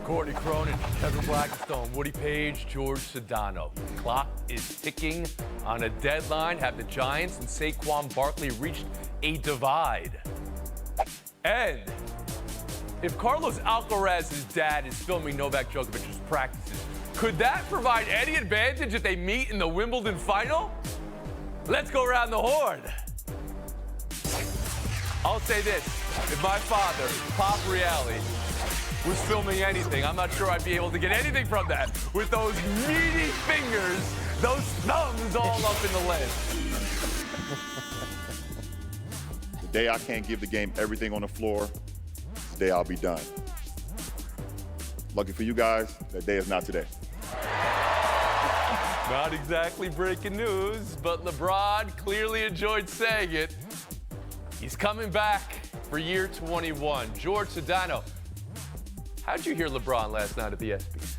Courtney Cronin, Kevin Blackstone, Woody Page, George Sedano. The clock is ticking on a deadline. Have the Giants and Saquon Barkley reached a divide? And if Carlos Alcaraz's dad is filming Novak Djokovic's practices, could that provide any advantage if they meet in the Wimbledon final? Let's go around the horn. I'll say this. If my father, Pop Reale, was filming anything, I'm not sure I'd be able to get anything from that with those meaty fingers, those thumbs all up in the lens. The day I can't give the game everything on the floor, the day I'll be done. Lucky for you guys, that day is not today. Not exactly breaking news, but LeBron clearly enjoyed saying it. He's coming back for year 21. George Sedano, how'd you hear LeBron last night at the ESPYs?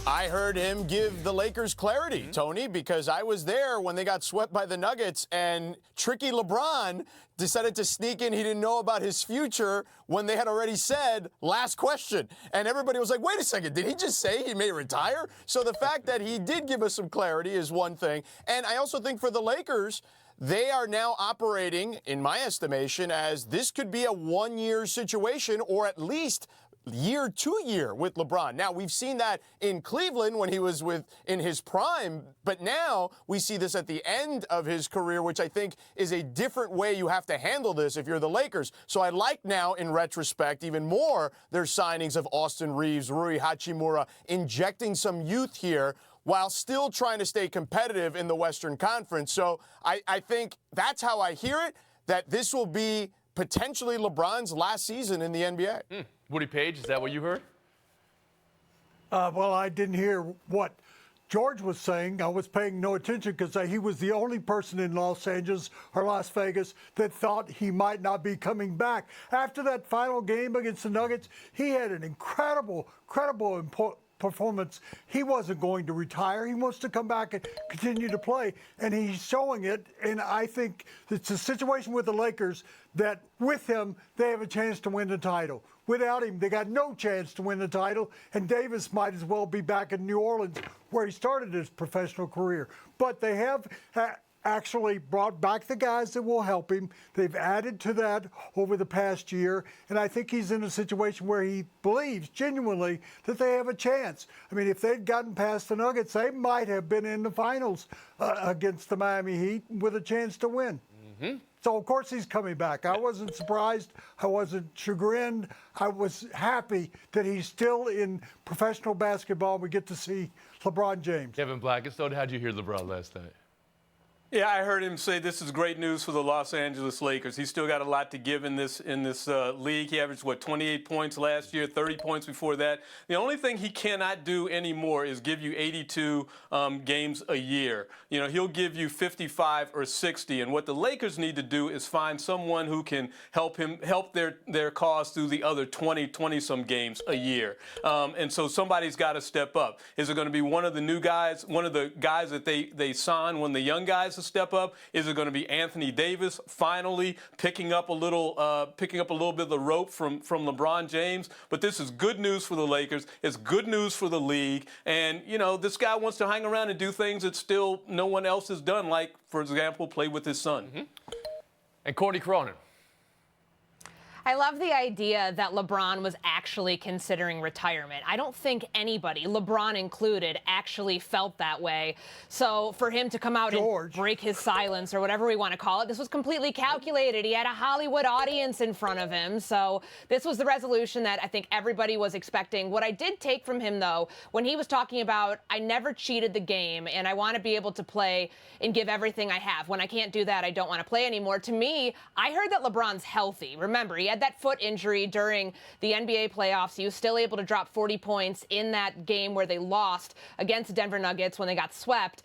I heard him give the Lakers clarity, Tony, because I was there when they got swept by the Nuggets, and tricky LeBron decided to sneak in. He didn't know about his future when they had already said, last question. And everybody was like, wait a second, did he just say he may retire? So the fact that he did give us some clarity is one thing. And I also think for the Lakers, they are now operating, in my estimation, as this could be a one-year situation, or at least year to year with LeBron. Now, we've seen that in Cleveland when he was in his prime, but now we see this at the end of his career, which I think is a different way you have to handle this if you're the Lakers. So I like now, in retrospect, even more their signings of Austin Reeves, Rui Hachimura, injecting some youth here while still trying to stay competitive in the Western Conference. So I think that's how I hear it, that this will be potentially LeBron's last season in the NBA. Woody Page, is that what you heard? Well, I didn't hear what George was saying. I was paying no attention because he was the only person in Los Angeles or Las Vegas that thought he might not be coming back. After that final game against the Nuggets, he had an incredible performance. He wasn't going to retire. He wants to come back and continue to play, and he's showing it. And I think it's a situation with the Lakers that with him, they have a chance to win the title. Without him, they got no chance to win the title, and Davis might as well be back in New Orleans where he started his professional career. But they have actually brought back the guys that will help him. They've added to that over the past year, and I think he's in a situation where he believes genuinely that they have a chance. I mean, if they'd gotten past the Nuggets, they might have been in the finals against the Miami Heat with a chance to win. So, of course, he's coming back. I wasn't surprised. I wasn't chagrined. I was happy that he's still in professional basketball. We get to see LeBron James. Kevin Blackstone, how'd you hear LeBron last night? Yeah, I heard him say this is great news for the Los Angeles Lakers. He's still got a lot to give in this league. He averaged, 28 points last year, 30 points before that. The only thing he cannot do anymore is give you 82 games a year. You know, he'll give you 55 or 60. And what the Lakers need to do is find someone who can help their cause through the other 20-some games a year. And so somebody's got to step up. Is it going to be one of the new guys, one of the guys that they sign when the young guys step up? Is it going to be Anthony Davis finally picking up a little bit of the rope from LeBron James? But this is good news for the Lakers. It's good news for the league. And, you know, this guy wants to hang around and do things that still no one else has done, like, for example, play with his son. And Courtney Cronin. I love the idea that LeBron was actually considering retirement. I don't think anybody, LeBron included, actually felt that way. So for him to come out and break his silence, or whatever we want to call it, this was completely calculated. He had a Hollywood audience in front of him. So this was the resolution that I think everybody was expecting. What I did take from him, though, when he was talking about, I never cheated the game, and I want to be able to play and give everything I have. When I can't do that, I don't want to play anymore. To me, I heard that LeBron's healthy. Remember, he had that foot injury during the NBA playoffs. He was still able to drop 40 points in that game where they lost against the Denver Nuggets when they got swept.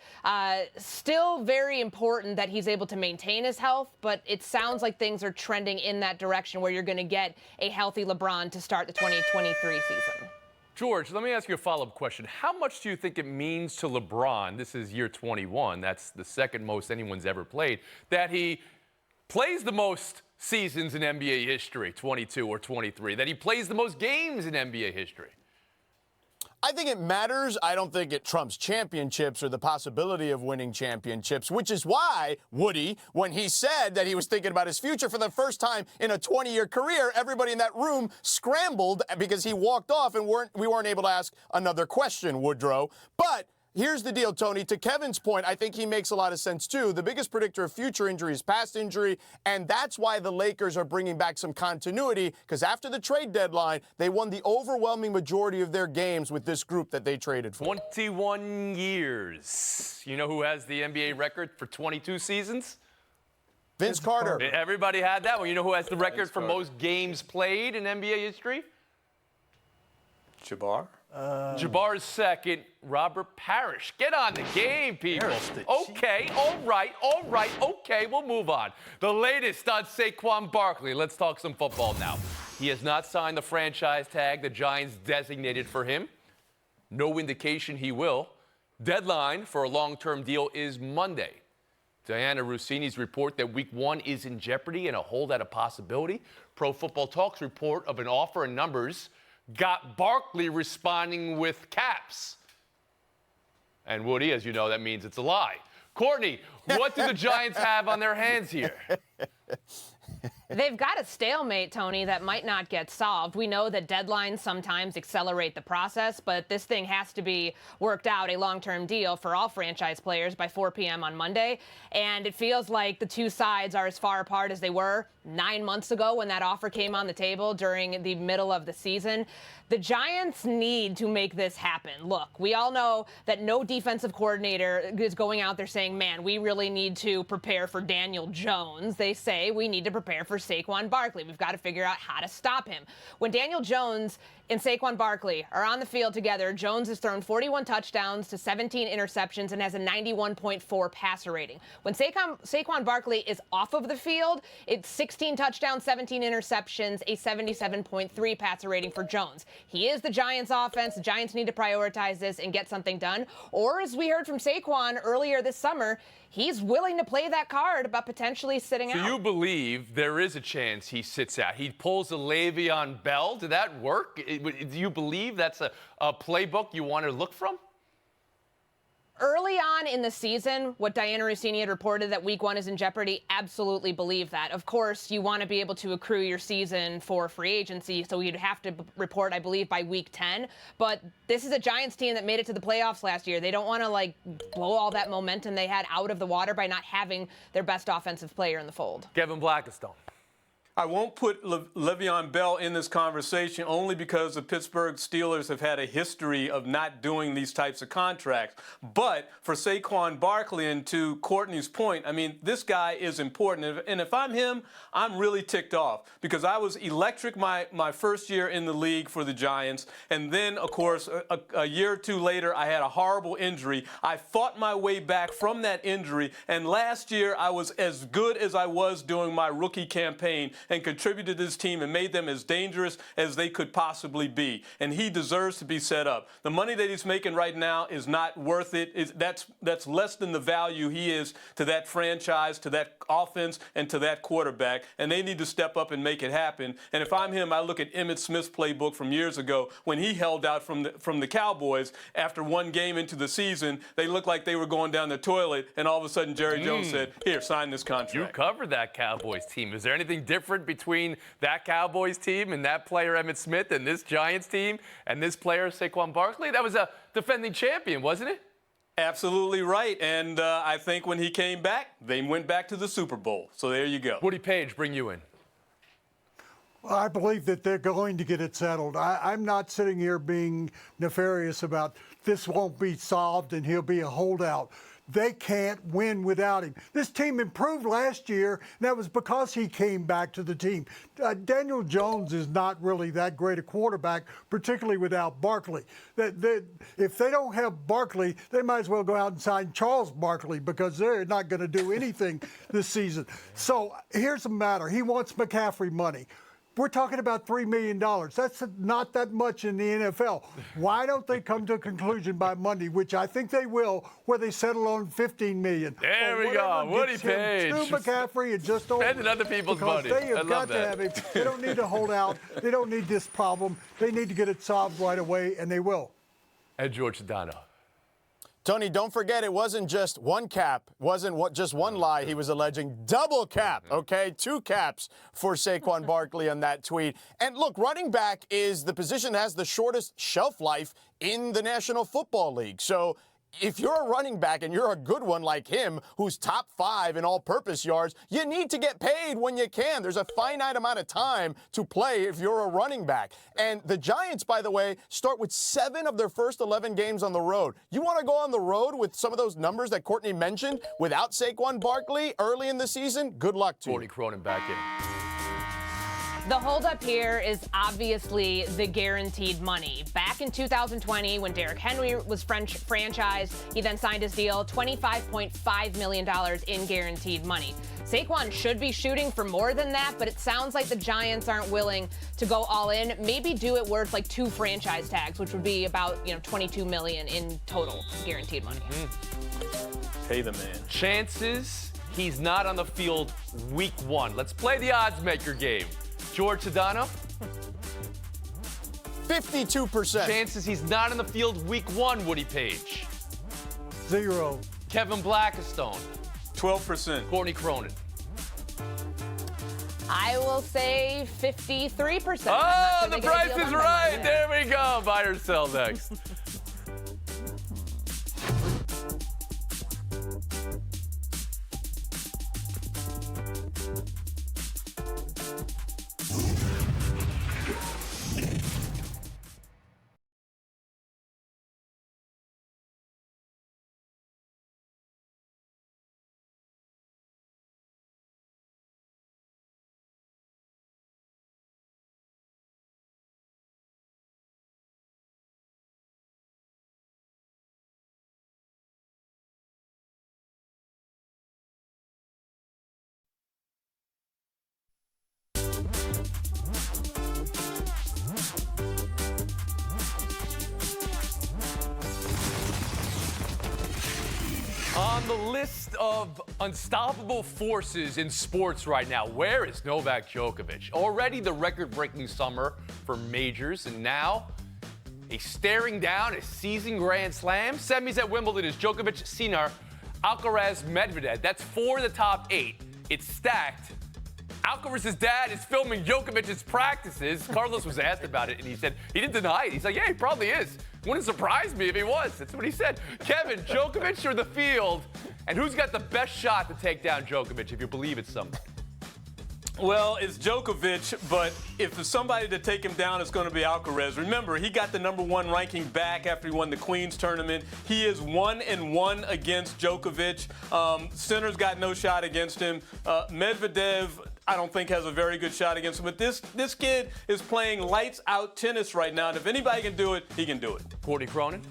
Still very important that he's able to maintain his health, but it sounds like things are trending in that direction where you're going to get a healthy LeBron to start the 2023 season. George, let me ask you a follow-up question. How much do you think it means to LeBron, this is year 21, that's the second most anyone's ever played, that he plays the most seasons in NBA history, 22 or 23, that he plays the most games in NBA history. I think it matters. I don't think it trumps championships or the possibility of winning championships, which is why Woody, when he said that he was thinking about his future for the first time in a 20-year career, everybody in that room scrambled because he walked off and we weren't able to ask another question, Woodrow. But here's the deal, Tony. To Kevin's point, I think he makes a lot of sense, too. The biggest predictor of future injury is past injury, and that's why the Lakers are bringing back some continuity, because after the trade deadline, they won the overwhelming majority of their games with this group that they traded for. 21 years. You know who has the NBA record for 22 seasons? Vince Carter. Everybody had that one. You know who has the record for most games played in NBA history? Jabbar? Jabbar's second, Robert Parrish. Get on the game, people. Okay, all right, okay, we'll move on. The latest on Saquon Barkley. Let's talk some football now. He has not signed the franchise tag the Giants designated for him. No indication he will. Deadline for a long-term deal is Monday. Diana Rossini's report that Week 1 is in jeopardy and a holdout a possibility. Pro Football Talk's report of an offer and numbers got Barkley responding with caps. And Woody, as you know, that means it's a lie. Courtney, what do the Giants have on their hands here? They've got a stalemate, Tony, that might not get solved. We know that deadlines sometimes accelerate the process, but this thing has to be worked out, a long-term deal for all franchise players by 4 p.m. on Monday. And it feels like the two sides are as far apart as they were 9 months ago when that offer came on the table during the middle of the season. The Giants need to make this happen. Look, we all know that no defensive coordinator is going out there saying, man, we really need to prepare for Daniel Jones. They say we need to prepare for Saquon Barkley. We've got to figure out how to stop him. When Daniel Jones and Saquon Barkley are on the field together, Jones has thrown 41 touchdowns to 17 interceptions and has a 91.4 passer rating. When Saquon Barkley is off of the field, it's 16 touchdowns, 17 interceptions, a 77.3 passer rating for Jones. He is the Giants' offense. The Giants need to prioritize this and get something done. Or, as we heard from Saquon earlier this summer, he's willing to play that card about potentially sitting out. So you believe there is a chance he sits out? He pulls a Le'Veon Bell. Did that work? Do you believe that's a playbook you want to look from? Early on in the season, what Diana Rossini had reported that Week 1 is in jeopardy, absolutely believe that. Of course, you want to be able to accrue your season for free agency, so you'd have to report, I believe, by Week 10. But this is a Giants team that made it to the playoffs last year. They don't want to, blow all that momentum they had out of the water by not having their best offensive player in the fold. Kevin Blackistone. I won't put Le'Veon Bell in this conversation only because the Pittsburgh Steelers have had a history of not doing these types of contracts. But for Saquon Barkley, and to Courtney's point, I mean, this guy is important. And if I'm him, I'm really ticked off because I was electric my first year in the league for the Giants. And then, of course, a year or two later, I had a horrible injury. I fought my way back from that injury. And last year, I was as good as I was during my rookie campaign and contributed to this team and made them as dangerous as they could possibly be. And he deserves to be set up. The money that he's making right now is not worth it. That's less than the value he is to that franchise, to that offense, and to that quarterback. And they need to step up and make it happen. And if I'm him, I look at Emmitt Smith's playbook from years ago when he held out from the Cowboys after one game into the season. They looked like they were going down the toilet, and all of a sudden Jerry Jones said, here, sign this contract. You covered that Cowboys team. Is there anything different between that Cowboys team and that player Emmitt Smith and this Giants team and this player Saquon Barkley? That was a defending champion, wasn't it? Absolutely right. And I think when he came back, they went back to the Super Bowl. So there you go. Woody Page, bring you in. Well, I believe that they're going to get it settled. I'm not sitting here being nefarious about this won't be solved and he'll be a holdout. They can't win without him. This team improved last year, and that was because he came back to the team. Daniel Jones is not really that great a quarterback, particularly without Barkley. If they don't have Barkley, they might as well go out and sign Charles Barkley because they're not going to do anything this season. So here's the matter. He wants McCaffrey money. We're talking about $3 million. That's not that much in the NFL. Why don't they come to a conclusion by Monday, which I think they will, where they settle on $15 million? There we go. Woody gets him Page. to McCaffrey and just over. Spending other people's Because money. they have I got love to that. have it. They don't need to hold out. They don't need this problem. They need to get it solved right away, and they will. And George Sedano. Tony, don't forget it wasn't just one cap, wasn't just one lie he was alleging, double cap, okay? 2 caps for Saquon Barkley on that tweet. And look, running back is the position that has the shortest shelf life in the National Football League. So if you're a running back and you're a good one like him, who's top 5 in all-purpose yards, you need to get paid when you can. There's a finite amount of time to play if you're a running back. And the Giants, by the way, start with 7 of their first 11 games on the road. You want to go on the road with some of those numbers that Courtney mentioned without Saquon Barkley early in the season? Good luck to you. Courtney Cronin back in. The holdup here is obviously the guaranteed money. Back in 2020, when Derrick Henry was franchised, he then signed his deal, $25.5 million in guaranteed money. Saquon should be shooting for more than that, but it sounds like the Giants aren't willing to go all in. Maybe do it worth like 2 franchise tags, which would be about $22 million in total guaranteed money. Pay the man. Chances he's not on the field week 1. Let's play the odds maker game. George Sedano, 52%. chances he's not on the field week 1, Woody Page. 0. Kevin Blackistone, 12%. Courtney Cronin. I will say 53%. Oh, the price is right. There we go. Buy or sell next. On the list of unstoppable forces in sports right now, where is Novak Djokovic? Already the record-breaking summer for majors, and now a staring down a season Grand Slam. Semis at Wimbledon is Djokovic, Sinner, Alcaraz, Medvedev. That's 4 of the top 8. It's stacked. Alcaraz's dad is filming Djokovic's practices. Carlos was asked about it, and he said he didn't deny it. He's like, yeah, he probably is. Wouldn't surprise me if he was. That's what he said. Kevin, Djokovic or the field? And who's got the best shot to take down Djokovic, if you believe it's somebody? Well, it's Djokovic, but if there's somebody to take him down, it's going to be Alcaraz. Remember, he got the #1 ranking back after he won the Queens tournament. He is 1-1 against Djokovic. Sinner's got no shot against him. Medvedev, I don't think has a very good shot against him. But this kid is playing lights out tennis right now, and if anybody can do it, he can do it. Courtney Cronin?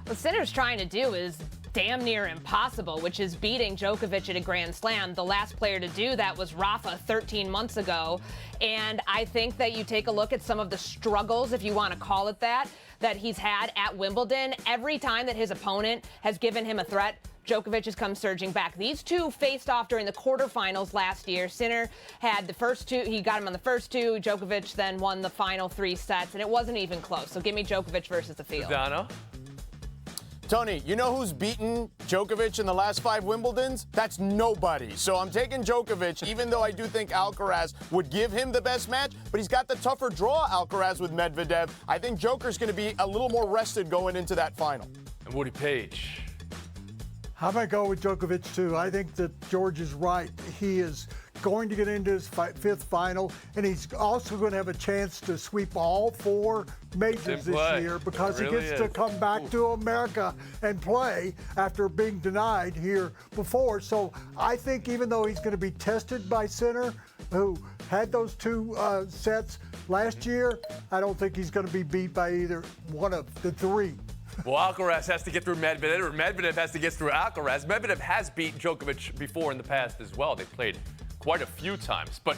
What Sinner's trying to do is damn near impossible, which is beating Djokovic at a Grand Slam. The last player to do that was Rafa 13 months ago. And I think that you take a look at some of the struggles, if you want to call it that he's had at Wimbledon. Every time that his opponent has given him a threat, Djokovic has come surging back. These two faced off during the quarterfinals last year. Sinner had the first 2. He got him on the first 2. Djokovic then won the final 3 sets, and it wasn't even close. So give me Djokovic versus the field. Sedano? Tony, you know who's beaten Djokovic in the last 5 Wimbledons? That's nobody. So I'm taking Djokovic, even though I do think Alcaraz would give him the best match, but he's got the tougher draw, Alcaraz, with Medvedev. I think Joker's going to be a little more rested going into that final. And Woody Page? I might go with Djokovic, too. I think that George is right. He is going to get into his 5th final, and he's also going to have a chance to sweep all 4 majors this year because he gets to come back to America and play after being denied here before. So I think even though he's going to be tested by Sinner, who had those 2 sets last year, I don't think he's going to be beat by either one of the 3. Well, Alcaraz has to get through Medvedev, or Medvedev has to get through Alcaraz. Medvedev has beaten Djokovic before in the past as well. They played quite a few times. But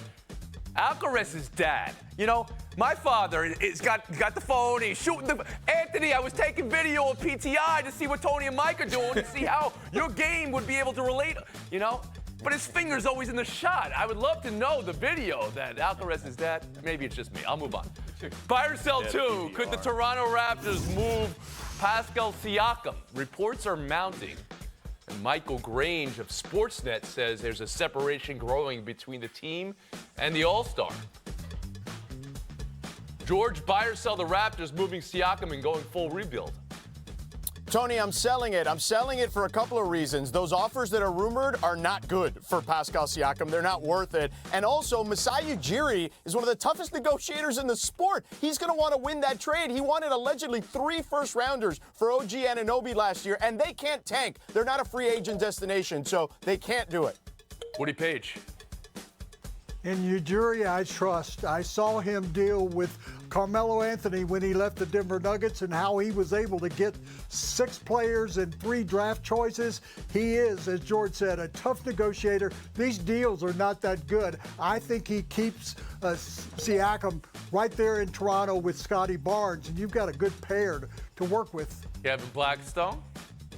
Alcaraz's dad. You know, my father is got the phone. He's shooting the. Anthony, I was taking video of PTI to see what Tony and Mike are doing to see how your game would be able to relate. You know, but his finger's always in the shot. I would love to know the video that Alcaraz's dad. Maybe it's just me. I'll move on. Buy or sell two. Could the Toronto Raptors move Pascal Siakam? Reports are mounting. And Michael Grange of Sportsnet says there's a separation growing between the team and the All-Star. George, buy or sell the Raptors moving Siakam and going full rebuild? Tony, I'm selling it. I'm selling it for a couple of reasons. Those offers that are rumored are not good for Pascal Siakam. They're not worth it. And also, Masai Ujiri is one of the toughest negotiators in the sport. He's going to want to win that trade. He wanted allegedly 3 first-rounders for OG Anunoby last year, and they can't tank. They're not a free agent destination, so they can't do it. Woody Page. In Ujiri, I trust. I saw him deal with Carmelo Anthony when he left the Denver Nuggets and how he was able to get 6 players and 3 draft choices. He is, as George said, a tough negotiator. These deals are not that good. I think he keeps Siakam right there in Toronto with Scotty Barnes, and you've got a good pair to work with. Kevin Blackstone.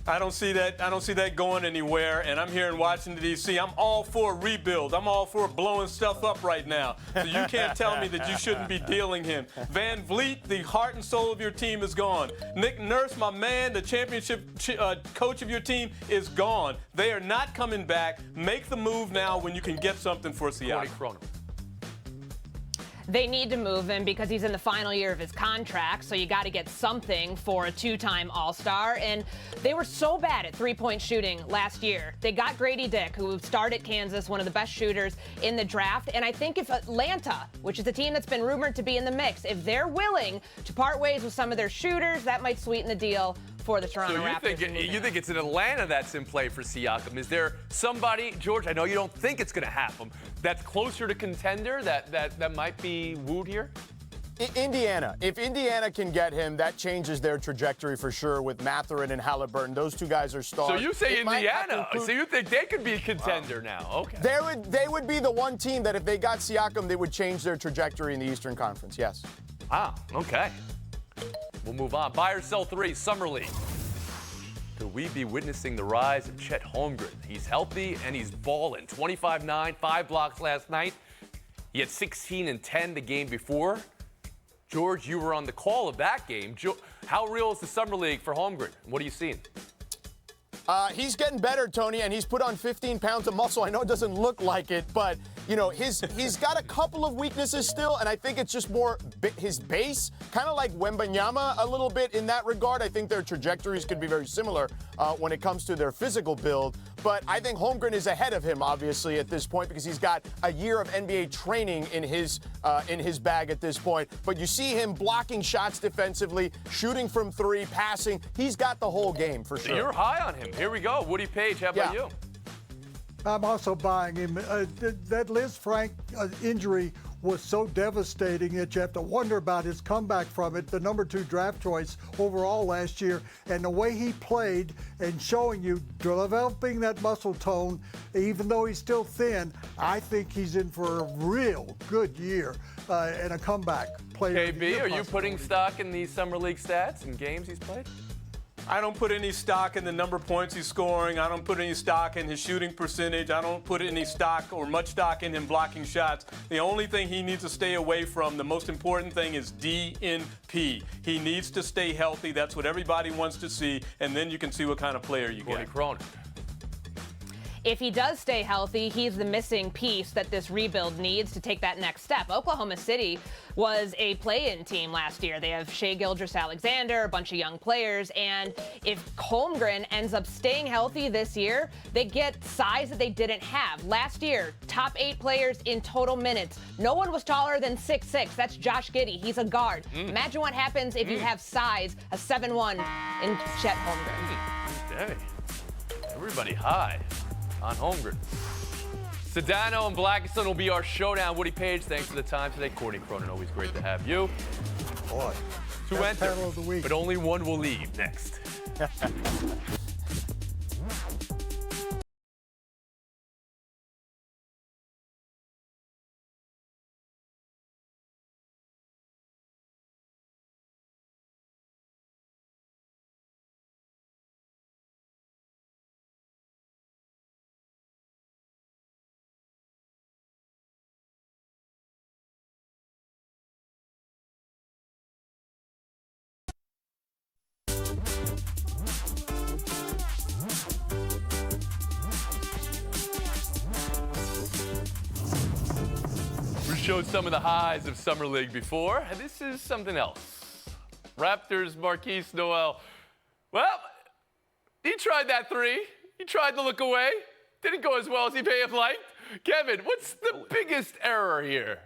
I don't see that going anywhere. And I'm here in Washington, D.C. I'm all for rebuild. I'm all for blowing stuff up right now. So you can't tell me that you shouldn't be dealing him. Van Vliet, the heart and soul of your team, is gone. Nick Nurse, my man, the championship coach of your team, is gone. They are not coming back. Make the move now when you can get something for Siakam. They need to move him because he's in the final year of his contract, so you got to get something for a 2-time All-Star. And they were so bad at three-point shooting last year. They got Grady Dick, who started Kansas, one of the best shooters in the draft. And I think if Atlanta, which is a team that's been rumored to be in the mix, if they're willing to part ways with some of their shooters, that might sweeten the deal for the Toronto Raptors. So you think it's in Atlanta that's in play for Siakam? Is there somebody, George, I know you don't think it's going to happen, that's closer to contender that might be wooed here? Indiana. If Indiana can get him, that changes their trajectory for sure with Mathurin and Halliburton. Those 2 guys are stars. So you say Indiana. So you think they could be a contender now? Okay. They would be the one team that if they got Siakam, they would change their trajectory in the Eastern Conference, yes. Wow, okay. We'll move on. Buy or sell 3, Summer League. Could we be witnessing the rise of Chet Holmgren? He's healthy and he's balling. 25-9, 5 blocks last night. He had 16 and 10 the game before. George, you were on the call of that game. How real is the Summer League for Holmgren? What are you seeing? He's getting better, Tony, and he's put on 15 pounds of muscle. I know it doesn't look like it, but, you know, he's got a couple of weaknesses still, and I think it's just more his base, kind of like Wembanyama a little bit in that regard. I think their trajectories could be very similar when it comes to their physical build, but I think Holmgren is ahead of him, obviously, at this point because he's got a year of NBA training in his bag at this point. But you see him blocking shots defensively, shooting from 3, passing. He's got the whole game for sure. You're high on him. Here we go. Woody Page, how about you? I'm also buying him. That Liz Frank injury was so devastating that you have to wonder about his comeback from it. The number 2 draft choice overall last year, and the way he played and showing you developing that muscle tone, even though he's still thin, I think he's in for a real good year and a comeback player. KB, are you putting stock in these Summer League stats and games he's played? I don't put any stock in the number of points he's scoring. I don't put any stock in his shooting percentage. I don't put any stock or much stock in him blocking shots. The only thing he needs to stay away from, the most important thing, is DNP. He needs to stay healthy. That's what everybody wants to see, and then you can see what kind of player you get. Cronin. If he does stay healthy, he's the missing piece that this rebuild needs to take that next step. Oklahoma City was a play-in team last year. They have Shai Gilgeous-Alexander, a bunch of young players, and if Holmgren ends up staying healthy this year, they get size that they didn't have. Last year, top 8 players in total minutes. No one was taller than 6'6". That's Josh Giddey. He's a guard. Imagine what happens if you have size, a 7'1" in Chet Holmgren. Hey, everybody high on Holmgren. Sedano and Blackstone will be our showdown. Woody Page, thanks for the time today. Courtney Cronin, always great to have you. Boy, To best enter, panel of the week. but only one will leave next. showed some of the highs of Summer League before. This is something else. Raptors Marquise Noel. Well, he tried that three. He tried to look away. Didn't go as well as he may have liked. Kevin, what's the biggest error here?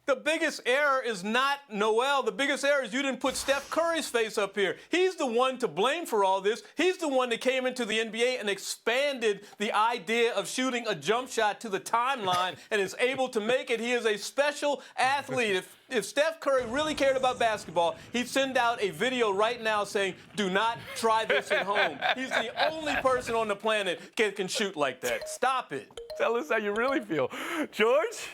The biggest error is not Noel. The biggest error is you didn't put Steph Curry's face up here. He's the one to blame for all this. He's the one that came into the NBA and expanded the idea of shooting a jump shot to the timeline and is able to make it. He is a special athlete. If Steph Curry really cared about basketball, he'd send out a video right now saying, do not try this at home. He's the only person on the planet that can shoot like that. Stop it. Tell us how you really feel. George?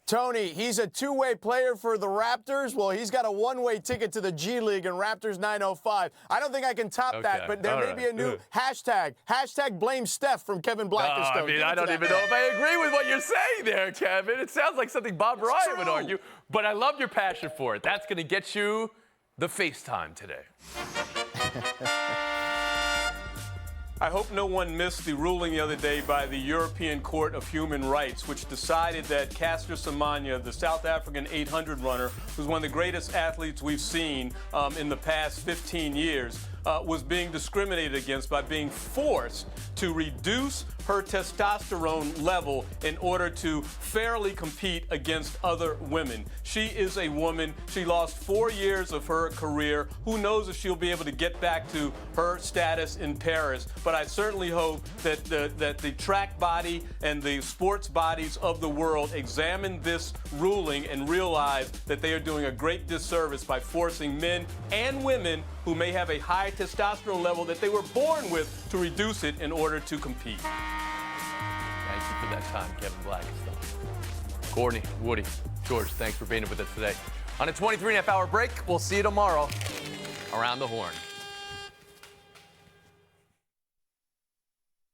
Tony, he's a two-way player for the Raptors. Well, he's got a one-way ticket to the G League in Raptors 905. I don't think I can top that, but there may be a new hashtag. Hashtag blame Steph from Kevin Blackistone. I mean, I don't even know if I agree with what you're saying there, Kevin. It sounds like something Bob Bryant would argue, but I love your passion for it. That's going to get you the FaceTime today. I hope no one missed the ruling the other day by the European Court of Human Rights, which decided that Caster Semenya, the South African 800 runner, who's one of the greatest athletes we've seen in the past 15 years, was being discriminated against by being forced to reduce her testosterone level in order to fairly compete against other women. She is a woman. She lost 4 years of her career. Who knows if she'll be able to get back to her status in Paris. But I certainly hope that the track body and the sports bodies of the world examine this ruling and realize that they are doing a great disservice by forcing men and women who may have a high testosterone level that they were born with to reduce it in order to compete. Thank you for that time, Kevin Blackistone. Courtney, Woody, George, thanks for being with us today. On a 23.5-hour break, we'll see you tomorrow around the horn.